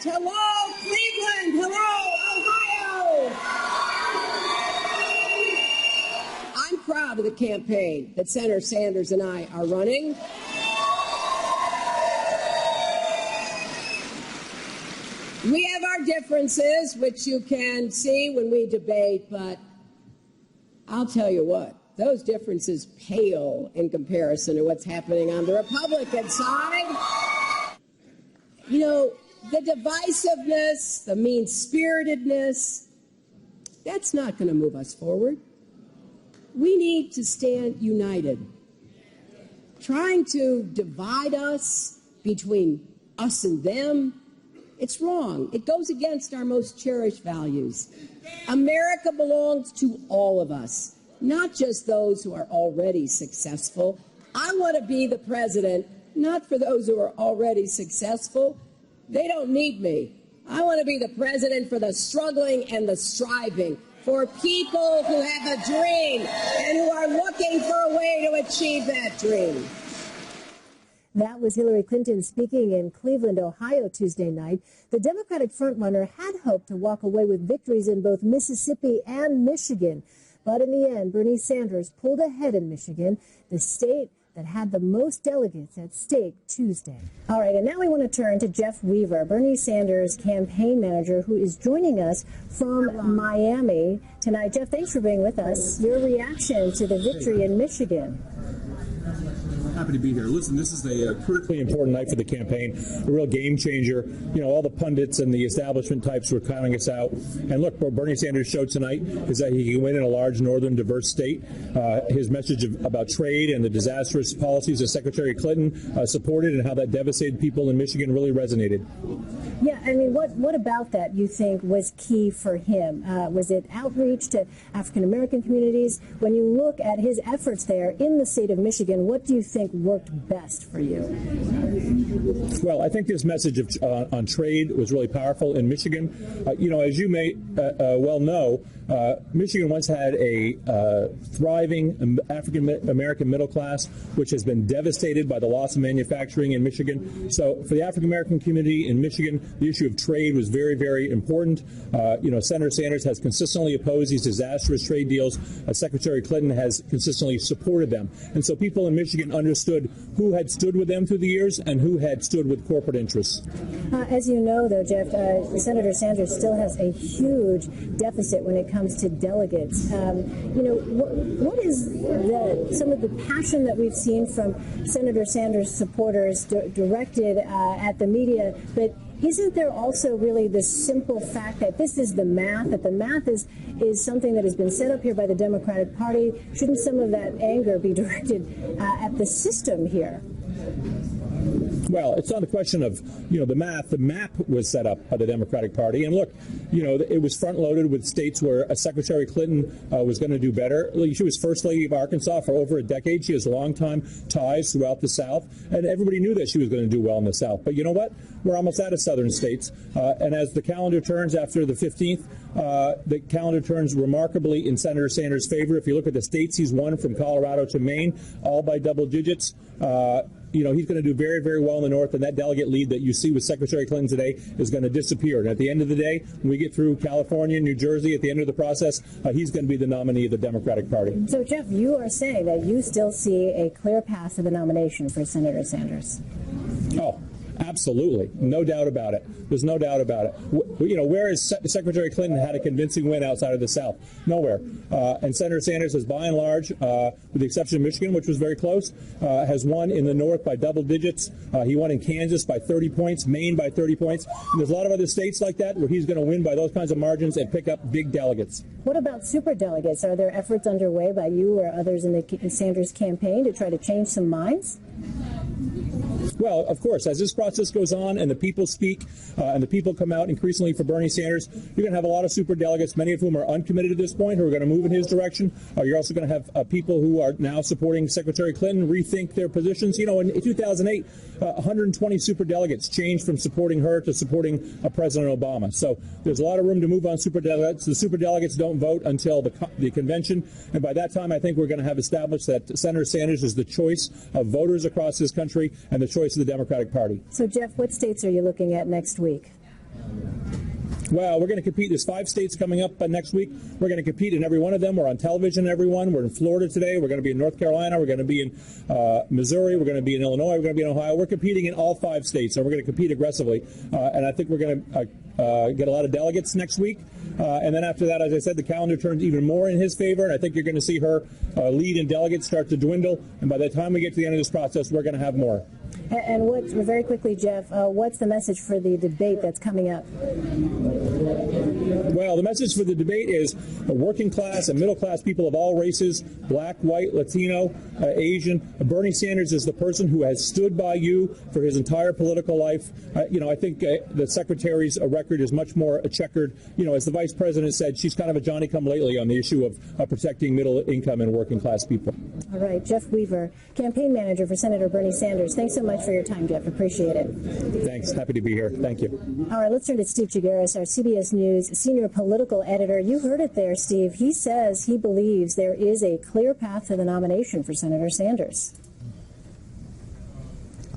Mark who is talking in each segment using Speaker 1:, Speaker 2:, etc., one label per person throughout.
Speaker 1: Hello, Cleveland. Hello, Ohio. I'm proud of the campaign that Senator Sanders and I are running. We have our differences, which you can see when we debate, but I'll tell you what, those differences pale in comparison to what's happening on the Republican side. You know, the divisiveness, the mean-spiritedness, that's not going to move us forward. We need to stand united. Trying to divide us between us and them, it's wrong. It goes against our most cherished values. America belongs to all of us, not just those who are already successful. I want to be the president, not for those who are already successful. They don't need me. I want to be the president for the struggling and the striving, for people who have a dream and who are looking for a way to achieve that dream.
Speaker 2: That was Hillary Clinton speaking in Cleveland, Ohio, Tuesday night. The Democratic frontrunner had hoped to walk away with victories in both Mississippi and Michigan. But in the end, Bernie Sanders pulled ahead in Michigan, the state that had the most delegates at stake Tuesday. All right, and now we want to turn to Jeff Weaver, Bernie Sanders' campaign manager, who is joining us from Miami tonight. Jeff, thanks for being with us. Your reaction to the victory in Michigan.
Speaker 3: Happy to be here. Listen, this is a critically important night for the campaign, a real game changer. You know, all the pundits and the establishment types were counting us out. And look, what Bernie Sanders showed tonight is that he can win in a large northern diverse state. His message about trade and the disastrous policies of Secretary Clinton supported and how that devastated people in Michigan really resonated.
Speaker 2: Yeah, I mean, what about that you think was key for him? Was it outreach to African-American communities? When you look at his efforts there in the state of Michigan, what do you think worked best for you?
Speaker 3: Well, I think his message on trade was really powerful in Michigan. You know, as you may well know, Michigan once had a thriving African-American middle class, which has been devastated by the loss of manufacturing in Michigan. So for the African-American community in Michigan, the issue of trade was very, very important. You know, Senator Sanders has consistently opposed these disastrous trade deals. Secretary Clinton has consistently supported them. And so people in Michigan understood who had stood with them through the years and who had stood with corporate interests. As
Speaker 2: you know, though, Jeff, Senator Sanders still has a huge deficit when it comes to delegates. You know, what is some of the passion that we've seen from Senator Sanders supporters directed at the media, but isn't there also really the simple fact that this is the math, that the math is something that has been set up here by the Democratic Party? Shouldn't some of that anger be directed at the system here?
Speaker 3: Well, it's not a question of, you know, the math. The map was set up by the Democratic Party. And look, you know, it was front-loaded with states where Secretary Clinton was going to do better. She was First Lady of Arkansas for over a decade. She has long-time ties throughout the South. And everybody knew that she was going to do well in the South. But you know what? We're almost out of southern states. And as the calendar turns after the 15th, the calendar turns remarkably in Senator Sanders' favor. If you look at the states he's won from Colorado to Maine, all by double digits, you know, he's going to do very, very well in the North, and that delegate lead that you see with Secretary Clinton today is going to disappear. And at the end of the day, when we get through California and New Jersey at the end of the process, he's going to be the nominee of the Democratic Party.
Speaker 2: So, Jeff, you are saying that you still see a clear path to the nomination for Senator Sanders?
Speaker 3: Oh, absolutely. No doubt about it. There's no doubt about it. You know, where has Secretary Clinton had a convincing win outside of the South? Nowhere. And Senator Sanders has, by and large, with the exception of Michigan, which was very close, has won in the North by double digits. He won in Kansas by 30 points, Maine by 30 points. And there's a lot of other states like that where he's going to win by those kinds of margins and pick up big delegates.
Speaker 2: What about superdelegates? Are there efforts underway by you or others in the Sanders campaign to try to change some minds?
Speaker 3: Well, of course, as this process goes on and the people speak and the people come out increasingly for Bernie Sanders, you're going to have a lot of superdelegates, many of whom are uncommitted at this point, who are going to move in his direction. You're also going to have people who are now supporting Secretary Clinton rethink their positions. You know, in 2008, 120 superdelegates changed from supporting her to supporting President Obama. So there's a lot of room to move on superdelegates. The superdelegates don't vote until the convention. And by that time, I think we're going to have established that Senator Sanders is the choice of voters across this country and the choice of the Democratic Party.
Speaker 2: So, Jeff, what states are you looking at next week?
Speaker 3: Well, we're going to compete. There's 5 states coming up next week. We're going to compete in every one of them. We're on television in every one. We're in Florida today. We're going to be in North Carolina. We're going to be in Missouri. We're going to be in Illinois. We're going to be in Ohio. We're competing in all 5 states, and we're going to compete aggressively. And I think we're going to get a lot of delegates next week. And then after that, as I said, the calendar turns even more in his favor, and I think you're going to see her lead in delegates start to dwindle. And by the time we get to the end of this process, we're going to have more.
Speaker 2: And very quickly, Jeff, what's the message for the debate that's coming up?
Speaker 3: Well, the message for the debate is working class and middle class people of all races, black, white, Latino, Asian. Bernie Sanders is the person who has stood by you for his entire political life. I think the secretary's record is much more checkered. As the vice president said, she's kind of a Johnny-come-lately on the issue of protecting middle income and working class people.
Speaker 2: All right, Jeff Weaver, campaign manager for Senator Bernie Sanders. Thanks so much for your time, Jeff. Appreciate it.
Speaker 3: Thanks. Happy to be here. Thank you.
Speaker 2: All right, let's turn to Steve Chigueras, our CBS News senior political editor. You heard it there, Steve. He says he believes there is a clear path to the nomination for Senator Sanders.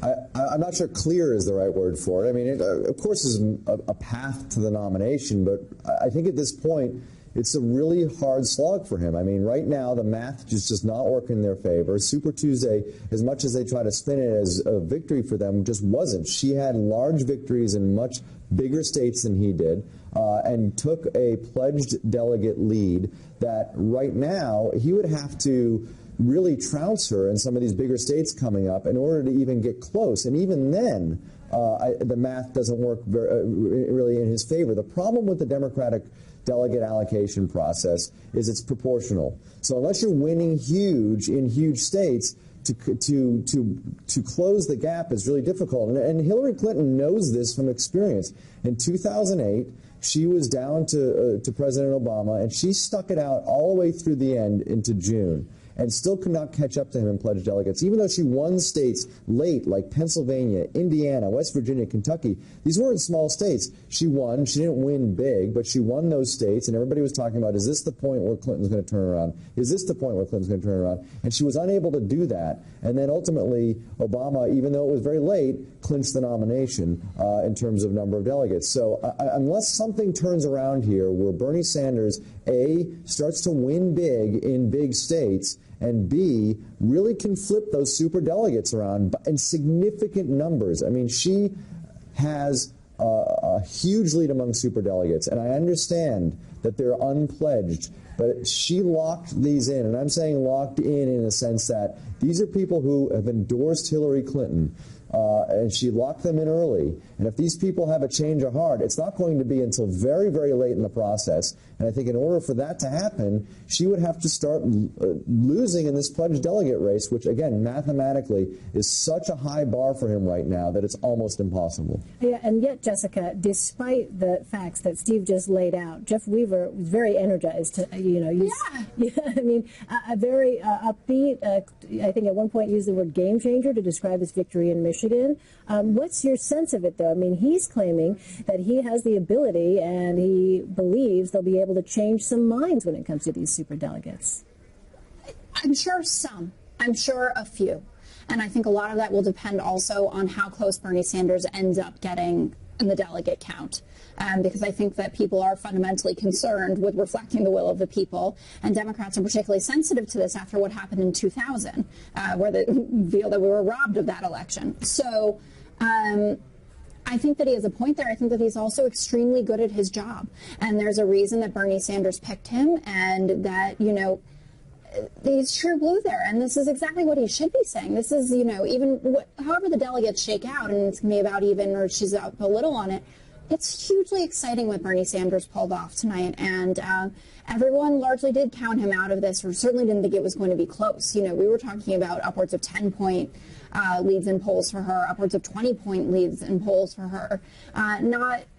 Speaker 4: I'm not sure clear is the right word for it. I mean, it, of course, is a path to the nomination, but I think at this point, it's a really hard slog for him. I mean, right now, the math just does not work in their favor. Super Tuesday, as much as they try to spin it as a victory for them, just wasn't. She had large victories in much bigger states than he did, and took a pledged delegate lead that right now he would have to really trounce her in some of these bigger states coming up in order to even get close. And even then, the math doesn't work really in his favor. The problem with the Democratic delegate allocation process is it's proportional. So unless you're winning huge in huge states, to close the gap is really difficult. And Hillary Clinton knows this from experience. In 2008, she was down to President Obama, and she stuck it out all the way through the end into June, and still could not catch up to him in pledged delegates. Even though she won states late, like Pennsylvania, Indiana, West Virginia, Kentucky, these weren't small states. She won. She didn't win big, but she won those states, and everybody was talking about, is this the point where Clinton's going to turn around? Is this the point where Clinton's going to turn around? And she was unable to do that. And then ultimately, Obama, even though it was very late, clinched the nomination in terms of number of delegates. So unless something turns around here where Bernie Sanders, A, starts to win big in big states, and B, really can flip those super delegates around in significant numbers. I mean, she has a huge lead among super delegates, and I understand that they're unpledged, but she locked these in, and I'm saying locked in a sense that these are people who have endorsed Hillary Clinton, and she locked them in early. And if these people have a change of heart, it's not going to be until very, very late in the process. And I think in order for that to happen, she would have to start losing in this pledged delegate race, which, again, mathematically is such a high bar for him right now that it's almost impossible.
Speaker 2: Yeah, and yet, Jessica, despite the facts that Steve just laid out, Jeff Weaver was very energized to, I mean, a very upbeat, I think at one point used the word game changer to describe his victory in Michigan. What's your sense of it, though? I mean, he's claiming that he has the ability and he believes they'll be able to change some minds when it comes to these superdelegates.
Speaker 5: I'm sure some. I'm sure a few. And I think a lot of that will depend also on how close Bernie Sanders ends up getting in the delegate count. Because I think that people are fundamentally concerned with reflecting the will of the people, and Democrats are particularly sensitive to this after what happened in 2000, where they feel that we were robbed of that election. So I think that he has a point there. I think that he's also extremely good at his job, and there's a reason that Bernie Sanders picked him, and that, he's true blue there, and this is exactly what he should be saying. This is, however the delegates shake out, and it's going to be about even, or she's up a little on it. It's hugely exciting what Bernie Sanders pulled off tonight, and everyone largely did count him out of this, or certainly didn't think it was going to be close. We were talking about upwards of 10-point leads in polls for her, upwards of 20-point leads in polls for her.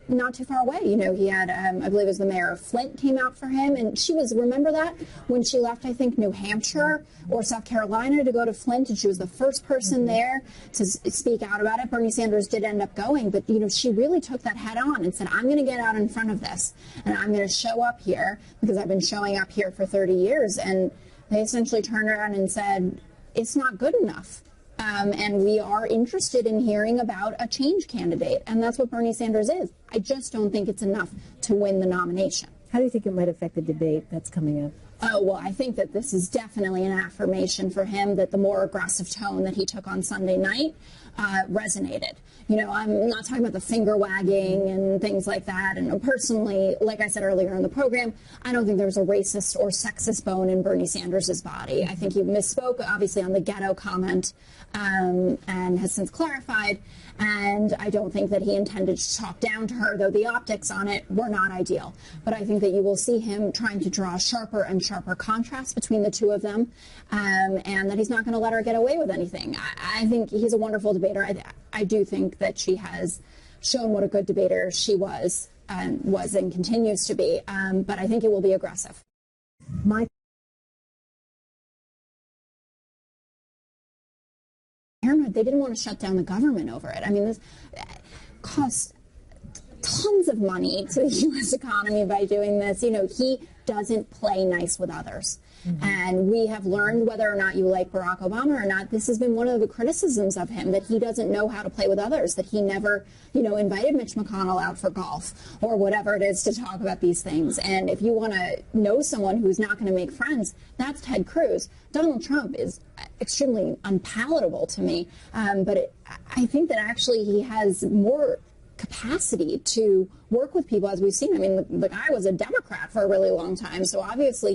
Speaker 5: Not too far away. He had, I believe it was the mayor of Flint came out for him, and she was, remember that? When she left, I think, New Hampshire or South Carolina to go to Flint, and she was the first person there to speak out about it. Bernie Sanders did end up going, but, she really took that head on and said, I'm going to get out in front of this, and I'm going to show up here because I've been showing up here for 30 years. And they essentially turned around and said, it's not good enough. And we are interested in hearing about a change candidate. And that's what Bernie Sanders is. I just don't think it's enough to win the nomination.
Speaker 2: How do you think it might affect the debate that's coming up?
Speaker 5: Oh, well, I think that this is definitely an affirmation for him that the more aggressive tone that he took on Sunday night resonated. You know, I'm not talking about the finger wagging and things like that. And personally, like I said earlier in the program, I don't think there's a racist or sexist bone in Bernie Sanders' body. I think he misspoke, obviously, on the ghetto comment and has since clarified. And I don't think that he intended to talk down to her, though the optics on it were not ideal. But I think that you will see him trying to draw sharper and sharper contrast between the two of them, and that he's not going to let her get away with anything. I think he's a wonderful debater. I do think that she has shown what a good debater she was and continues to be, but I think it will be aggressive. They didn't want to shut down the government over it. I mean, this costs tons of money to the U.S. economy by doing this. You know, he doesn't play nice with others. Mm-hmm. And we have learned, whether or not you like Barack Obama or not, this has been one of the criticisms of him, that he doesn't know how to play with others, that he never, you know, invited Mitch McConnell out for golf or whatever it is to talk about these things. And if you want to know someone who's not going to make friends, that's Ted Cruz. Donald Trump is extremely unpalatable to me. But I think that actually he has more capacity to work with people, as we've seen. I mean, the guy was a Democrat for a really long time, so obviously